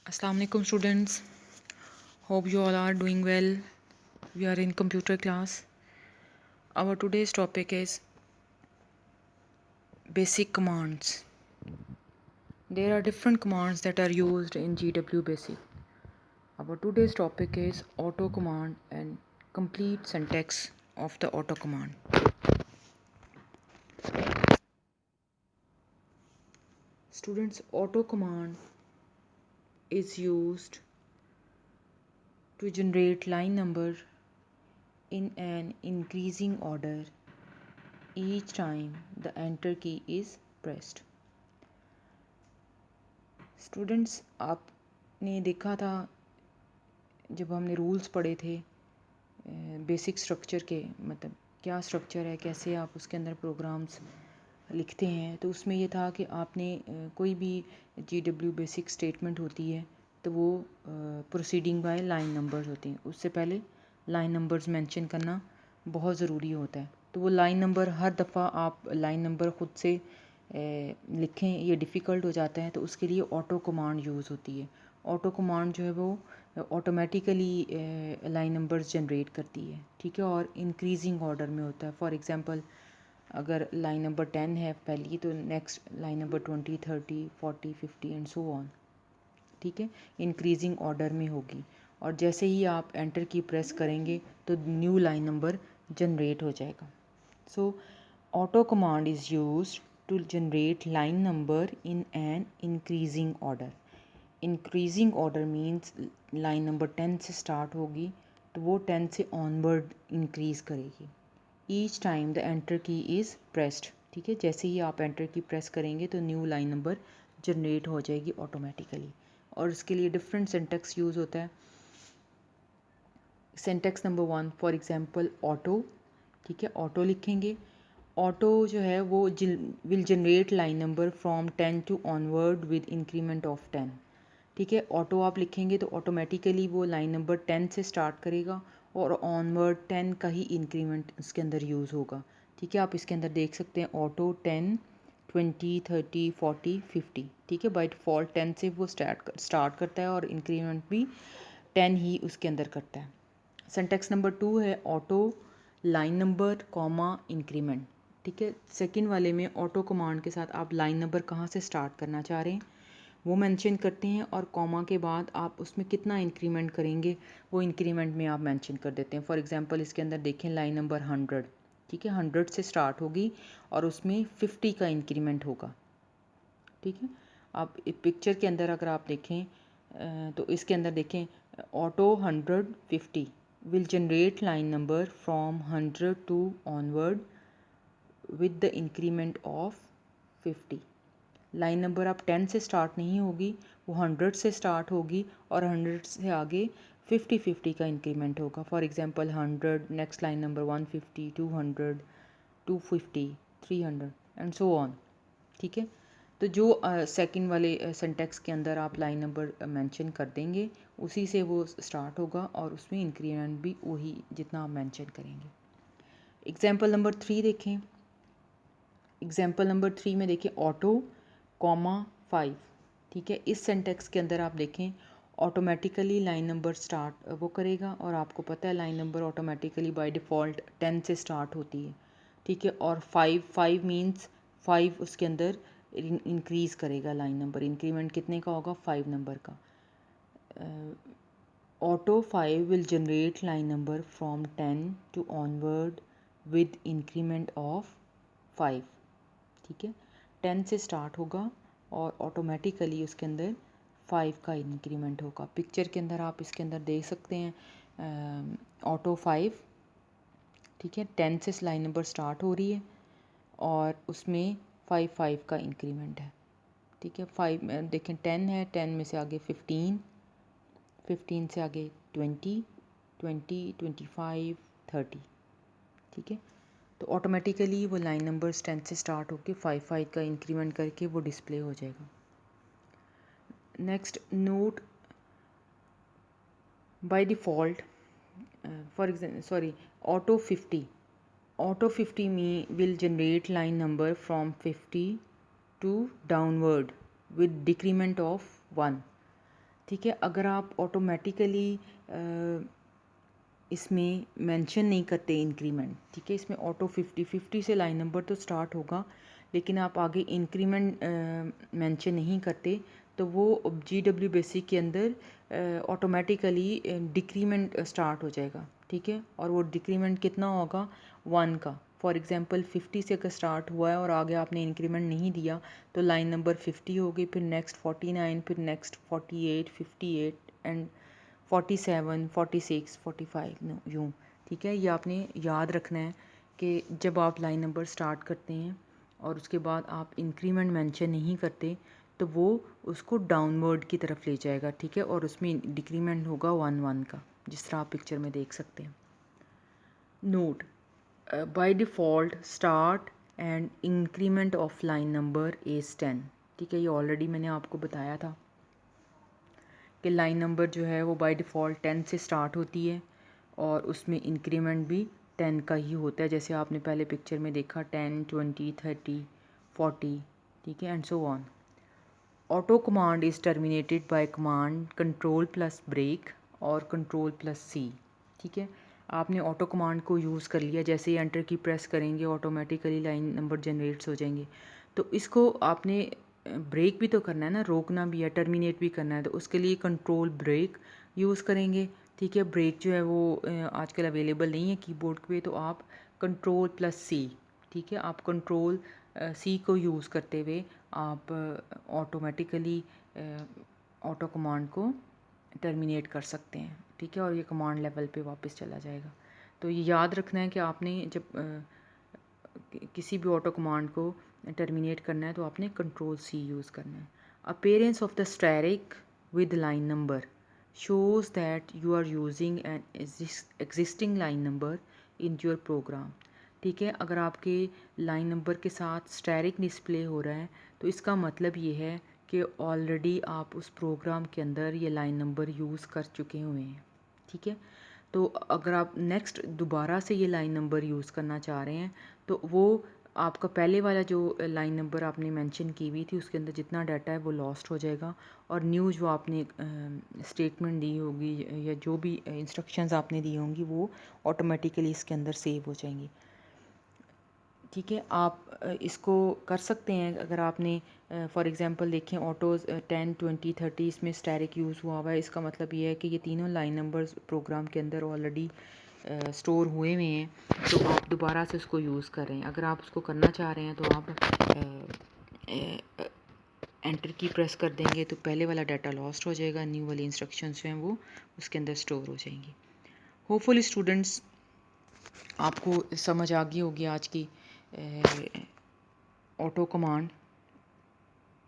Assalamu alaikum students. Hope you all are doing well. We are in computer class. Our today's topic is basic commands. There are different commands that are used in GW Basic. Our today's topic is auto command and complete syntax of the auto command. Students, auto command is used to generate line number in an increasing order each time the enter key is pressed. Students आपने देखा था जब हमने rules पढ़े थे basic structure के, मतलब क्या स्ट्रक्चर है, कैसे आप उसके अंदर प्रोग्राम्स लिखते हैं, तो उसमें ये था कि आपने कोई भी GW बेसिक स्टेटमेंट होती है तो वो प्रोसीडिंग बाय लाइन नंबर्स होती हैं। उससे पहले लाइन नंबर्स मेंशन करना बहुत ज़रूरी होता है। तो वो लाइन नंबर हर दफ़ा आप लाइन नंबर ख़ुद से लिखें ये डिफ़िकल्ट हो जाता है, तो उसके लिए ऑटो कमांड यूज़ होती है। ऑटो कमांड जो है वो ऑटोमेटिकली लाइन नंबर्स जनरेट करती है, ठीक है, और इंक्रीजिंग ऑर्डर में होता है। फॉर एग्ज़ाम्पल अगर लाइन नंबर 10 है पहली, तो next line number 20, 30, 40, 50 and so on, ठीक है, इंक्रीजिंग ऑर्डर में होगी। और जैसे ही आप एंटर की प्रेस करेंगे तो न्यू लाइन नंबर जनरेट हो जाएगा। So auto command is used to generate line number in an increasing order. Increasing order means line number 10 से स्टार्ट होगी तो वो 10 से ऑनवर्ड इंक्रीज़ करेगी each time the enter key is pressed, ठीक है। जैसे ही आप एंटर की प्रेस करेंगे तो न्यू लाइन नंबर जनरेट हो जाएगी ऑटोमेटिकली। और इसके लिए डिफरेंट सिंटैक्स यूज़ होता है। Syntax number 1 for example auto, ठीक है, ऑटो लिखेंगे। ऑटो जो है वो will generate line number from 10 to onward with increment of 10, ठीक है। ऑटो आप लिखेंगे तो ऑटोमेटिकली वो लाइन नंबर 10 से स्टार्ट करेगा और ऑनवर्ड 10 का ही इंक्रीमेंट इसके अंदर यूज़ होगा, ठीक है। आप इसके अंदर देख सकते हैं ऑटो 10, 20, 30, 40, 50, ठीक है। बाय डिफ़ॉल्ट 10 से वो स्टार्ट करता है और इंक्रीमेंट भी 10 ही उसके अंदर करता है। सिंटैक्स नंबर 2 है auto line number comma increment, ठीक है। सेकंड वाले में ऑटो कमांड के साथ आप लाइन नंबर कहाँ से स्टार्ट करना चाह रहे हैं वो मेंशन करते हैं और कॉमा के बाद आप उसमें कितना इंक्रीमेंट करेंगे वो इंक्रीमेंट में आप मेंशन कर देते हैं। फॉर एग्जांपल इसके अंदर देखें लाइन नंबर 100, ठीक है, 100 से स्टार्ट होगी और उसमें 50 का इंक्रीमेंट होगा, ठीक है। आप पिक्चर के अंदर अगर आप देखें तो इसके अंदर देखें auto 150 will generate line number from 100 to onward with the increment of 50। Line number आप 10 से स्टार्ट नहीं होगी, वो 100 से स्टार्ट होगी और 100 से आगे 50 का इंक्रीमेंट होगा। For example 100, next line number 150, 200, 250, 300 and so on, ठीक है। तो जो सेकंड वाले सिंटैक्स के अंदर आप लाइन नंबर मेंशन कर देंगे उसी से वो स्टार्ट होगा और उसमें इंक्रीमेंट भी वही जितना आप मेंशन करेंगे। एग्जांपल नंबर 3 देखें। एग्जांपल नंबर 3 में देखें ऑटो कॉमा 5, ठीक है। इस सिंटैक्स के अंदर आप देखें ऑटोमेटिकली लाइन नंबर स्टार्ट वो करेगा और आपको पता है line number automatically by default 10 से स्टार्ट होती है, ठीक है। और 5 मींस 5 उसके अंदर इंक्रीज़ करेगा लाइन नंबर। इंक्रीमेंट कितने का होगा? 5 नंबर का। Auto 5 will generate line number from 10 to onward with increment of 5, ठीक है। 10 से स्टार्ट होगा और ऑटोमेटिकली उसके अंदर 5 का इंक्रीमेंट होगा। पिक्चर के अंदर आप इसके अंदर देख सकते हैं ऑटो 5, ठीक है, 10 से लाइन नंबर स्टार्ट हो रही है और उसमें 5 का इंक्रीमेंट है, ठीक है। 5 देखें 10 है, 10 में से आगे 15, 15 से आगे 20, 20, 25, 30, ठीक है। तो ऑटोमेटिकली वो लाइन नंबर्स 10 से स्टार्ट होकर 5 का इंक्रीमेंट करके वो डिस्प्ले हो जाएगा। Next note by default for example auto 50 में will generate line number from 50 to downward with decrement of 1, ठीक है। अगर आप ऑटोमेटिकली इसमें मेंशन नहीं करते इंक्रीमेंट, ठीक है, इसमें ऑटो 50 से लाइन नंबर तो स्टार्ट होगा, लेकिन आप आगे इंक्रीमेंट मेंशन नहीं करते तो वो GW बेसिक के अंदर ऑटोमेटिकली डिक्रीमेंट स्टार्ट हो जाएगा, ठीक है। और वो डिक्रीमेंट कितना होगा, 1 का। फॉर एग्जांपल 50 से अगर स्टार्ट हुआ है और आगे आपने इंक्रीमेंट नहीं दिया तो लाइन नंबर 50 होगी, फिर नेक्स्ट 49, फिर नेक्स्ट 48, 58 एंड 47, 46, 45 यूँ, ठीक है। ये आपने याद रखना है कि जब आप लाइन नंबर स्टार्ट करते हैं और उसके बाद आप इंक्रीमेंट मेंशन नहीं करते तो वो उसको डाउनवर्ड की तरफ ले जाएगा, ठीक है। और उसमें डिक्रीमेंट होगा 1 का, जिस तरह आप पिक्चर में देख सकते हैं। Note, by default start and increment of line number is 10, ठीक है। ये ऑलरेडी मैंने आपको बताया था कि लाइन नंबर जो है वो बाय डिफ़ॉल्ट 10 से स्टार्ट होती है और उसमें इंक्रीमेंट भी 10 का ही होता है, जैसे आपने पहले पिक्चर में देखा 10, 20, 30, 40, ठीक है, and so on. Auto command is terminated by command control plus break और कंट्रोल प्लस C, ठीक है। आपने ऑटो कमांड को यूज़ कर लिया, जैसे ही एंटर की प्रेस करेंगे ऑटोमेटिकली लाइन नंबर जनरेट्स हो जाएंगे। तो इसको आपने ब्रेक भी तो करना है ना, रोकना भी है, टर्मिनेट भी करना है, तो उसके लिए कंट्रोल ब्रेक यूज़ करेंगे, ठीक है। ब्रेक जो है वो आजकल अवेलेबल नहीं है कीबोर्ड पे, तो आप कंट्रोल प्लस C, ठीक है, आप कंट्रोल C को यूज़ करते हुए आप ऑटोमेटिकली ऑटो कमांड को टर्मिनेट कर सकते हैं, ठीक है। और ये कमांड लेवल पे वापस चला जाएगा। तो ये याद रखना है कि आपने जब किसी भी ऑटो कमांड को टर्मिनेट करना है तो आपने कंट्रोल C यूज़ करना है। Appearance of the static with line number shows that you are using an existing line number in your program, ठीक है। अगर आपके लाइन नंबर के साथ स्टैटिक डिस्प्ले हो रहा है तो इसका मतलब ये है कि ऑलरेडी आप उस प्रोग्राम के अंदर ये लाइन नंबर यूज़ कर चुके हुए हैं, ठीक है। तो अगर आप नेक्स्ट दोबारा से ये लाइन नंबर यूज़ करना चाह रहे हैं तो वो आपका पहले वाला जो लाइन नंबर आपने मेंशन की हुई थी उसके अंदर जितना डाटा है वो लॉस्ट हो जाएगा और न्यू जो आपने स्टेटमेंट दी होगी या जो भी इंस्ट्रक्शंस आपने दी होंगी वो ऑटोमेटिकली इसके अंदर सेव हो जाएंगी, ठीक है। आप इसको कर सकते हैं अगर आपने फॉर एग्जांपल देखें ऑटोज़ 10, 20, 30 इसमें स्टैटिक यूज़ हुआ हुआ है, इसका मतलब ये है कि ये तीनों लाइन नंबर्स प्रोग्राम के अंदर ऑलरेडी स्टोर हुए हुए हैं, तो आप दोबारा से उसको यूज़ कर रहे हैं। अगर आप उसको करना चाह रहे हैं तो आप एंटर की प्रेस कर देंगे तो पहले वाला डाटा लॉस्ट हो जाएगा, न्यू वाली इंस्ट्रक्शंस जो हैं वो उसके अंदर स्टोर हो जाएंगी। होपफुली स्टूडेंट्स आपको समझ आ गई होगी आज की auto command.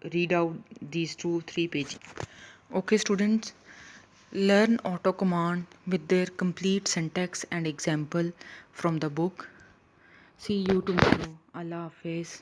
Read out these 2-3 pages. Okay students, learn auto command with their complete syntax and example from the book. See you tomorrow. Allah Hafiz.